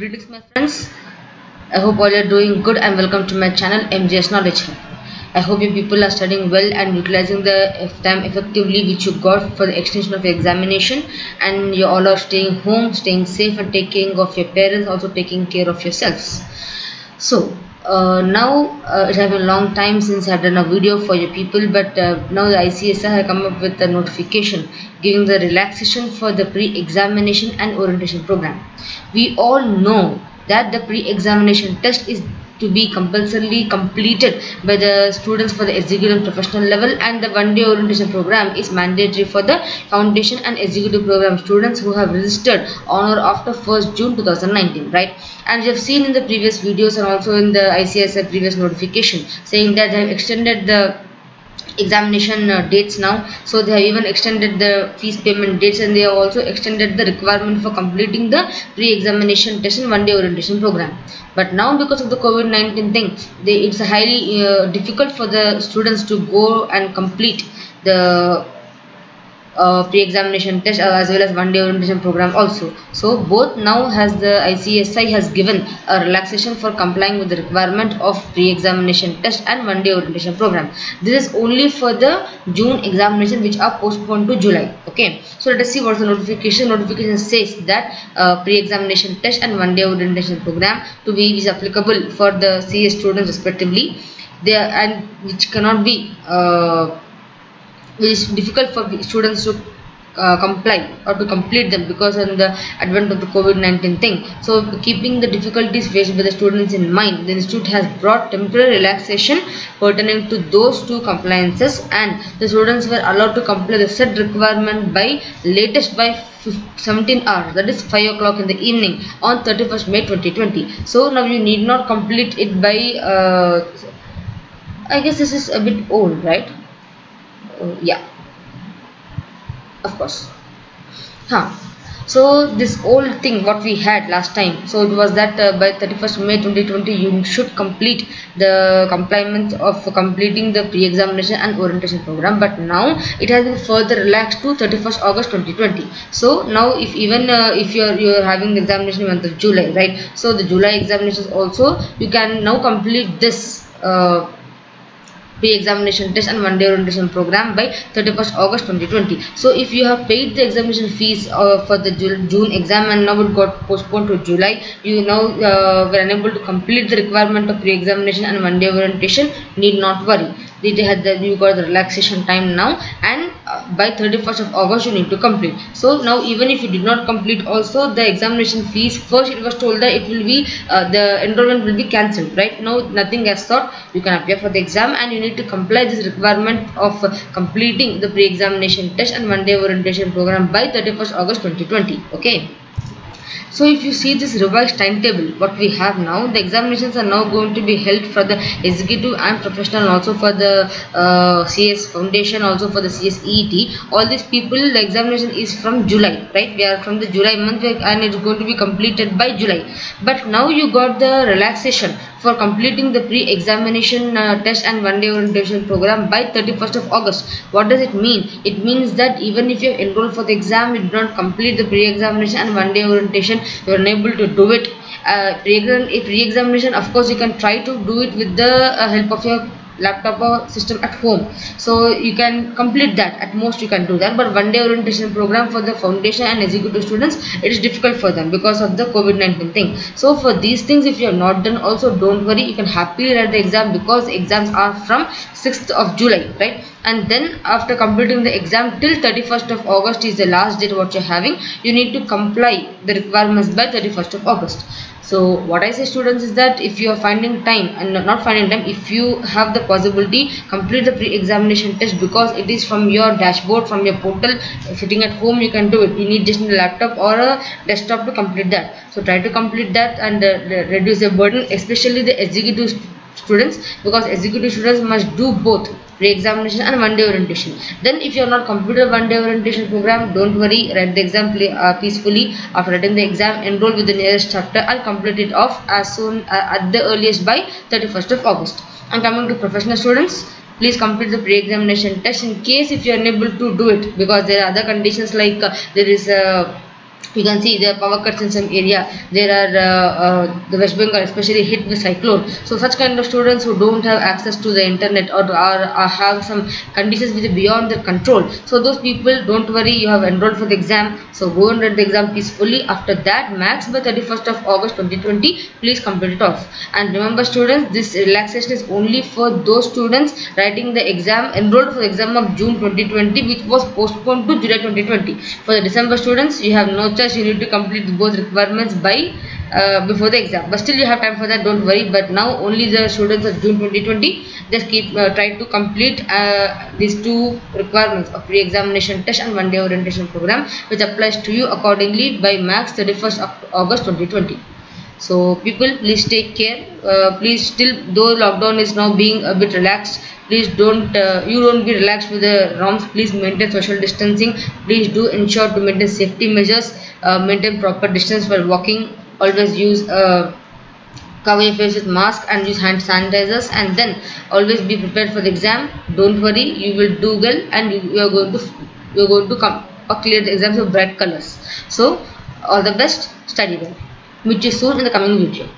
Greetings my friends, I hope all are doing good and welcome to my channel MJS Knowledge Hub. I hope you people are studying well and utilizing the time effectively which you got for the extension of your examination, and you all are staying home, staying safe and taking care of your parents, also taking care of yourselves. So now it has been a long time since I have done a video for you people, but now the ICSI has come up with a notification giving the relaxation for the pre-examination and orientation program. We all know that the pre-examination test is to be compulsorily completed by the students for the executive and professional level, and the one-day orientation program is mandatory for the foundation and executive program students who have registered on or after 1st June 2019, right? And you have seen in the previous videos and also in the ICSI previous notification saying that they have extended the examination dates now. So they have even extended the fees payment dates, and they have also extended the requirement for completing the pre-examination test and one-day orientation program. But now because of the COVID-19 thing, it's highly difficult for the students to go and complete the pre-examination test as well as one-day orientation program also. So both now has the ICSI has given a relaxation for complying with the requirement of pre-examination test and one-day orientation program. This is only for the June examination which are postponed to July. Okay, so let us see what the notification. Notification says that pre-examination test and one-day orientation program to be is applicable for the CS students respectively. They are, and which cannot be it is difficult for students to comply or to complete them because of the advent of the COVID-19 thing. So keeping the difficulties faced by the students in mind, the institute has brought temporary relaxation pertaining to those two compliances, and the students were allowed to complete the said requirement by latest by 17 hours, that is 5 o'clock in the evening on 31st May 2020. So now you need not complete it by I guess this is a bit old, right? Yeah, of course. So this old thing what we had last time, so it was that by 31st May 2020 you should complete the compliance of completing the pre-examination and orientation program, but now it has been further relaxed to 31st August 2020. So now if even if you're having the examination in the month of July, right? So the July examinations also you can now complete this pre-examination test and one-day orientation program by 31st August 2020. So if you have paid the examination fees for the June exam and now it got postponed to July, you now were unable to complete the requirement of pre-examination and one-day orientation, need not worry. You got the relaxation time now, and by 31st of August you need to complete. So now even if you did not complete also the examination fees, first it was told that it will be the enrollment will be cancelled, right? Now nothing has thought, you can appear for the exam and you need to comply this requirement of completing the pre-examination test and one-day orientation program by 31st August 2020. Okay. So if you see this revised timetable what we have now, the examinations are now going to be held for the executive and professional, also for the CS foundation, also for the CS EET. All these people, the examination is from July, right? We are from the July month and it's going to be completed by July. But now you got the relaxation for completing the pre-examination test and one-day orientation program by 31st of August. What does it mean? It means that even if you have enrolled for the exam, you do not complete the pre-examination and one-day orientation, you are unable to do it. Pre-examination, of course, you can try to do it with the help of your laptop or system at home, so you can complete that, at most you can do that. But one-day orientation program for the foundation and executive students, it is difficult for them because of the COVID-19 thing. So for these things, if you have not done also, don't worry, you can happily write the exam because exams are from 6th of July, right? And then after completing the exam till 31st of August is the last date what you're having, you need to comply the requirements by 31st of August. So what I say students is that if you are finding time and not finding time, if you have the possibility, complete the pre-examination test because it is from your dashboard, from your portal, sitting at home you can do it. You need just a laptop or a desktop to complete that. So try to complete that and reduce the burden, especially the executive students, because executive students must do both pre-examination and one-day orientation. Then if you are not completed one-day orientation program, don't worry, write the exam peacefully. After writing the exam, enroll with the nearest chapter and complete it off as soon at the earliest by 31st of August. And coming to professional students, please complete the pre-examination test in case if you are unable to do it, because there are other conditions like there is a You can see there are power cuts in some area. There are the West Bengal especially hit with cyclone. So such kind of students who don't have access to the internet or have some conditions which are beyond their control. So those people, don't worry, you have enrolled for the exam. So go and write the exam peacefully. After that, max by 31st of August 2020, please complete it off. And remember students, this relaxation is only for those students writing the exam, enrolled for the exam of June 2020, which was postponed to July 2020. For the December students, you have no choice, you need to complete both requirements by before the exam, but still you have time for that, don't worry. But now only the students of June 2020, just try to complete these two requirements of pre-examination test and one-day orientation program, which applies to you accordingly by max 31st of August 2020. So people, please take care. Please, still though lockdown is now being a bit relaxed, please don't be relaxed with the norms. Please maintain social distancing. Please do ensure to maintain safety measures. Maintain proper distance while walking. Always use cover your face with mask and use hand sanitizers, and then always be prepared for the exam. Don't worry, you will do well, and you are going to come clear the exams with bright colors. So all the best, study well. Meet you soon in the coming video.